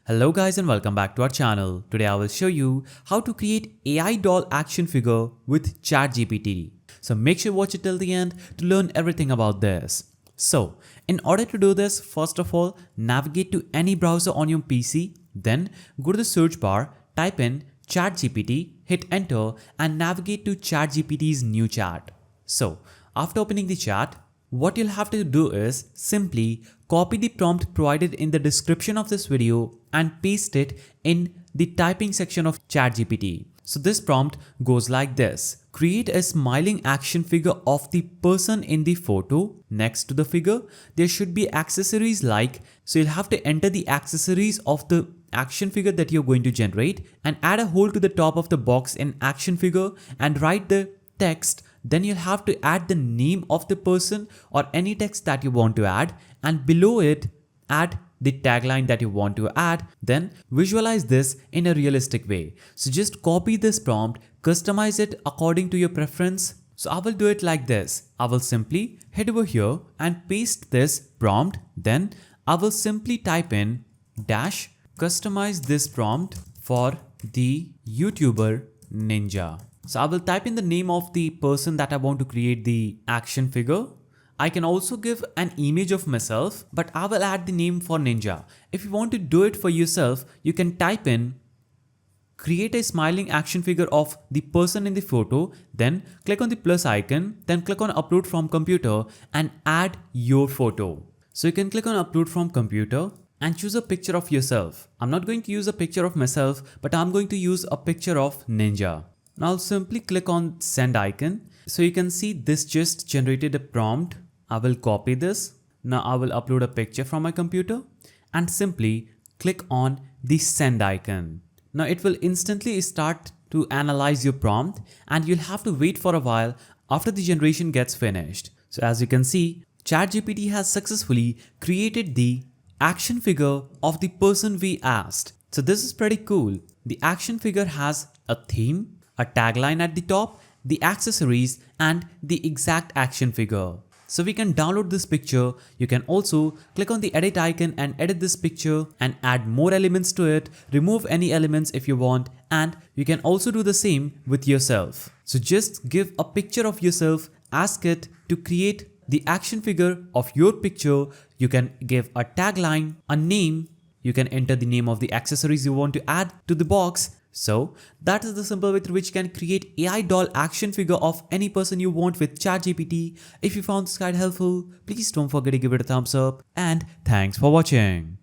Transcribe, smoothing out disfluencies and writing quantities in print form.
Hello guys and welcome back to our channel. Today I will show you how to create AI doll action figure with ChatGPT. So make sure you watch it till the end to learn everything about this. So in order to do this, first of all, navigate to any browser on your PC, then go to the search bar, type in ChatGPT, hit enter and navigate to ChatGPT's new chat. So after opening the chat, what you'll have to do is simply copy the prompt provided in the description of this video and paste it in the typing section of ChatGPT. So this prompt goes like this. Create a smiling action figure of the person in the photo. Next to the figure, there should be accessories like, so you'll have to enter the accessories of the action figure that you're going to generate and add a hole to the top of the box in action figure and write the text. Then you'll have to add the name of the person or any text that you want to add, and below it add the tagline that you want to add. Then visualize this in a realistic way. So just copy this prompt, customize it according to your preference. So I will do it like this. I will simply head over here and paste this prompt. Then I will simply type in dash customize this prompt for the YouTuber Ninja. So I will type in the name of the person that I want to create the action figure. I can also give an image of myself, but I will add the name for Ninja. If you want to do it for yourself, you can type in create a smiling action figure of the person in the photo, then click on the plus icon, then click on upload from computer and add your photo. So you can click on upload from computer and choose a picture of yourself. I'm not going to use a picture of myself, but I'm going to use a picture of Ninja. Now I'll simply click on send icon. So you can see this just generated a prompt. I will copy this. Now I will upload a picture from my computer and simply click on the send icon. Now it will instantly start to analyze your prompt and you'll have to wait for a while after the generation gets finished. So as you can see, ChatGPT has successfully created the action figure of the person we asked. So this is pretty cool. The action figure has a theme, a tagline at the top, the accessories and the exact action figure. So we can download this picture. You can also click on the edit icon and edit this picture and add more elements to it, remove any elements if you want, and you can also do the same with yourself. So just give a picture of yourself, ask it to create the action figure of your picture. You can give a tagline, a name, you can enter the name of the accessories you want to add to the box. So that is the simple way through which you can create AI doll action figure of any person you want with ChatGPT. If you found this guide helpful, please don't forget to give it a thumbs up and thanks for watching.